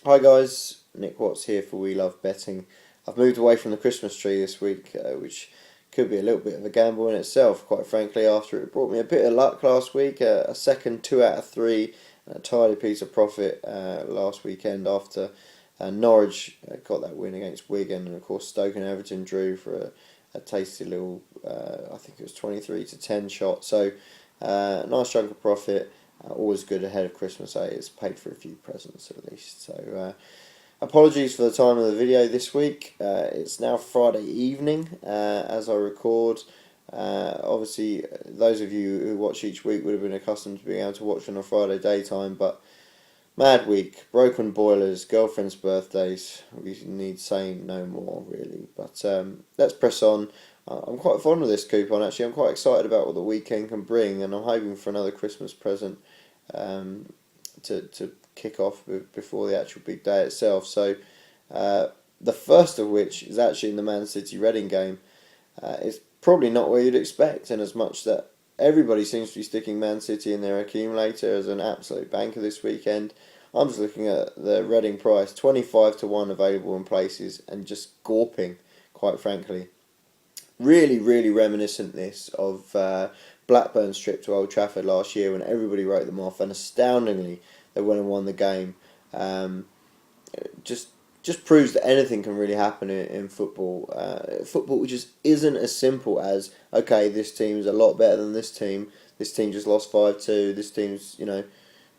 Hi guys, Nick Watts here for We Love Betting. I've moved away from the Christmas tree this week, which could be a little bit of a gamble in itself, quite frankly, after it brought me a bit of luck last week, a second 2 out of 3, and a tidy piece of profit last weekend after Norwich got that win against Wigan, and of course Stoke and Everton drew for a tasty little, I think it was 23-10 shot, so nice chunk of profit. Always good ahead of Christmas. It's paid for a few presents at least. So apologies for the time of the video this week. It's now Friday evening as I record. Obviously, those of you who watch each week would have been accustomed to being able to watch on a Friday daytime, but mad week, broken boilers, girlfriends' birthdays. We need saying no more, really. But let's press on. I'm quite fond of this coupon, actually. I'm quite excited about what the weekend can bring, and I'm hoping for another Christmas present um, to kick off before the actual big day itself. So, the first of which is actually in the Man City Reading game. It's probably not where you'd expect, in as much that everybody seems to be sticking Man City in their accumulator as an absolute banker this weekend. I'm just looking at the Reading price, 25-1 available in places, and just gawping, quite frankly. Really, really reminiscent this of Blackburn's trip to Old Trafford last year when everybody wrote them off, and astoundingly they went and won the game. Um, just just proves that anything can really happen in football. Football just isn't as simple as, okay, this team is a lot better than this team. This team just lost 5-2. This team's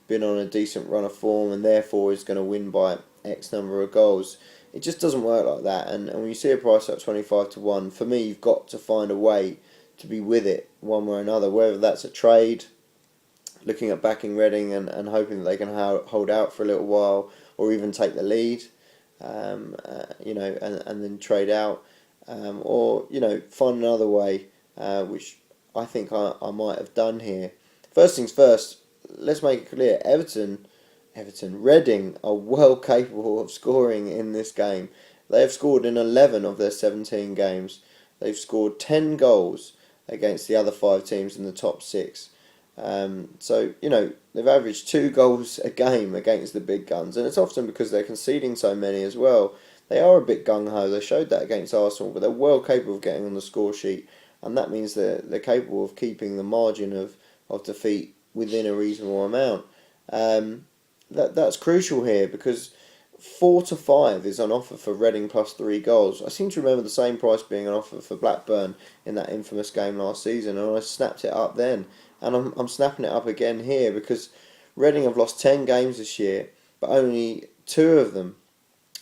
been on a decent run of form and therefore is going to win by X number of goals. It just doesn't work like that. And when you see a price up 25-1, for me, you've got to find a way to be with it one way or another. Whether that's a trade, looking at backing Reading and hoping that they can hold out for a little while, or even take the lead, and then trade out, or find another way, which I think I might have done here. First things first, let's make it clear: Reading are well capable of scoring in this game. They have scored in 11 of their 17 games. They've scored 10 goals against the other 5 teams in the top 6. So they've averaged 2 goals a game against the big guns, and it's often because they're conceding so many as well. They are a bit gung ho. They showed that against Arsenal, but they're well capable of getting on the score sheet, and that means they're capable of keeping the margin of defeat within a reasonable amount. That's crucial here because 4-5 is on offer for Reading plus 3 goals. I seem to remember the same price being on offer for Blackburn in that infamous game last season, and I snapped it up then. And I'm snapping it up again here because Reading have lost 10 games this year, but only 2 of them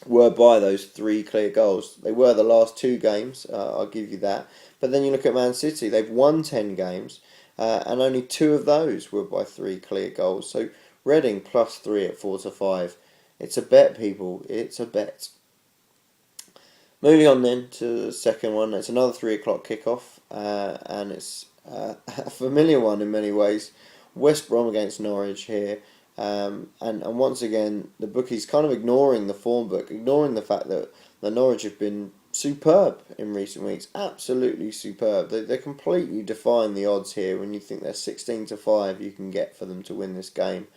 were by those 3 clear goals. They were the last 2 games, I'll give you that. But then you look at Man City, they've won 10 games, and only 2 of those were by 3 clear goals. So Reading plus 3 at 4-5. It's a bet, people. It's a bet. Moving on then to the second one. It's another 3 o'clock kickoff, and it's a familiar one in many ways. West Brom against Norwich here. And once again, the bookies kind of ignoring the form book, ignoring the fact that the Norwich have been superb in recent weeks. Absolutely superb. They're completely defying the odds here when you think they're 16-5 you can get for them to win this game.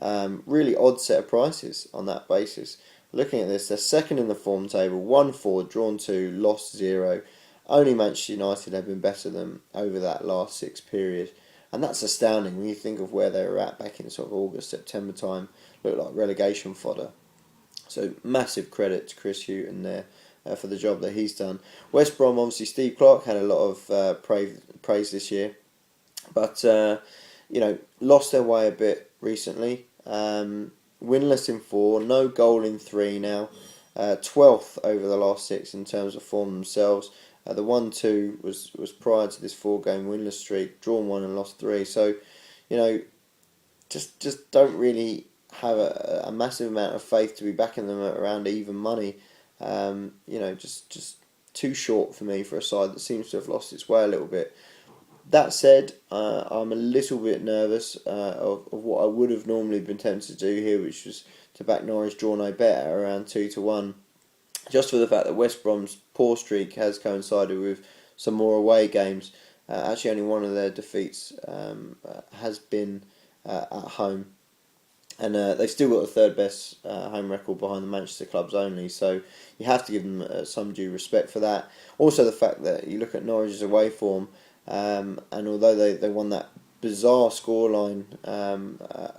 Really odd set of prices on that basis. Looking at this, they're second in the form table, won 4, drawn 2, lost 0. Only Manchester United have been better than over that last 6 period. And that's astounding when you think of where they were at back in sort of August, September time. Looked like relegation fodder. So massive credit to Chris Hughton there for the job that he's done. West Brom, obviously, Steve Clarke had a lot of praise this year. But, lost their way a bit recently. Winless in 4, no goal in 3 now. 12th over the last 6 in terms of form themselves. The 1-2 was prior to this 4-game winless streak, drawn 1 and lost 3. So, just don't really have a massive amount of faith to be backing them at around even money. Just too short for me for a side that seems to have lost its way a little bit. That said, I'm a little bit nervous of what I would have normally been tempted to do here, which was to back Norwich draw no bet at around 2-1, just for the fact that West Brom's poor streak has coincided with some more away games. Actually, only one of their defeats has been at home. And they've still got the third best home record behind the Manchester clubs only, so you have to give them some due respect for that. Also, the fact that you look at Norwich's away form, and although they won that bizarre scoreline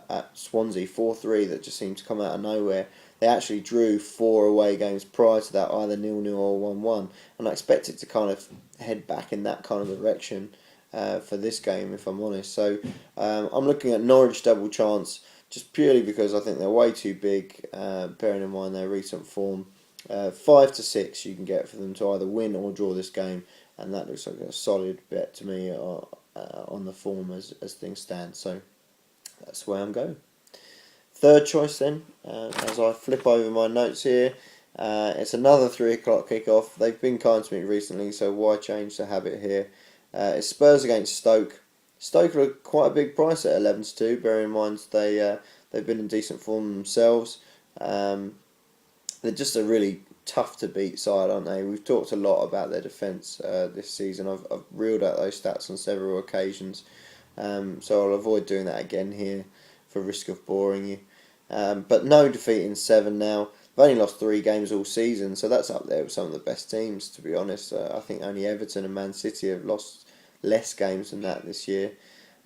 at Swansea 4-3 that just seemed to come out of nowhere, they actually drew 4 away games prior to that, either 0-0 or 1-1, and I expect it to kind of head back in that kind of direction for this game, if I'm honest. So I'm looking at Norwich double chance, just purely because I think they're way too big, bearing in mind their recent form. 5-6 you can get for them to either win or draw this game, and that looks like a solid bet to me on the form as things stand. So that's where I'm going. Third choice then, as I flip over my notes here, it's another 3 o'clock kickoff. They've been kind to me recently, so why change the habit here? It's Spurs against Stoke. Stoke are quite a big price at 11-2. Bear in mind they've been in decent form themselves. They're just a really tough to beat side, aren't they? We've talked a lot about their defence this season. I've reeled out those stats on several occasions, so I'll avoid doing that again here for risk of boring you. But no defeat in 7 now. They've only lost 3 games all season, so that's up there with some of the best teams, to be honest. I think only Everton and Man City have lost less games than that this year.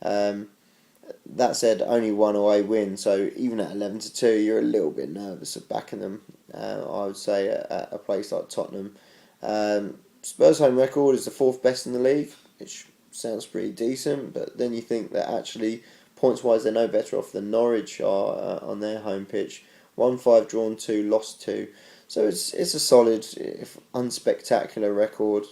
That said, only 1 away win, so even at 11-2, you're a little bit nervous of backing them. I would say at a place like Tottenham. Spurs' home record is the 4th best in the league, which sounds pretty decent, but then you think that actually points-wise they're no better off than Norwich are on their home pitch. 1-5 drawn 2, lost 2. So it's a solid, if unspectacular record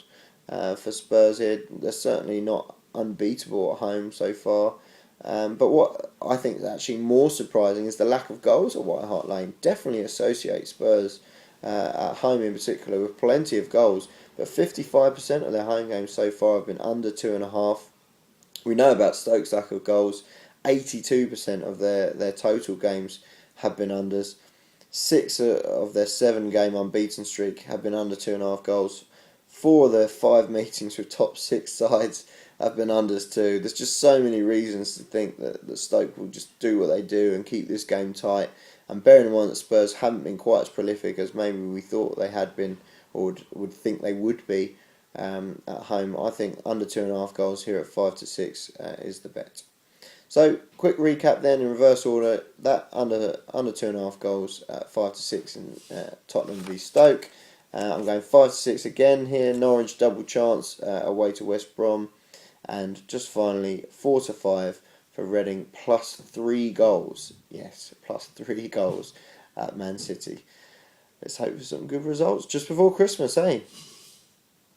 for Spurs here. They're certainly not unbeatable at home so far. But what I think is actually more surprising is the lack of goals at White Hart Lane. Definitely associate Spurs at home in particular with plenty of goals, but 55% of their home games so far have been under 2.5. We know about Stoke's lack of goals. 82% of their total games have been unders. 6 of their 7-game unbeaten streak have been under 2.5 goals. 4 of their 5 meetings with top 6 sides have been unders too. There's just so many reasons to think that Stoke will just do what they do and keep this game tight. And bearing in mind that Spurs haven't been quite as prolific as maybe we thought they had been, or would think they would be at home, I think under 2.5 goals here at 5-6 is the bet. So, quick recap then in reverse order. That under 2.5 goals at 5-6 in Tottenham v Stoke. I'm going 5-6 again here. Norwich double chance away to West Brom. And just finally 4-5 for Reading plus 3 goals. Yes, plus 3 goals at Man City. Let's hope for some good results just before Christmas, eh?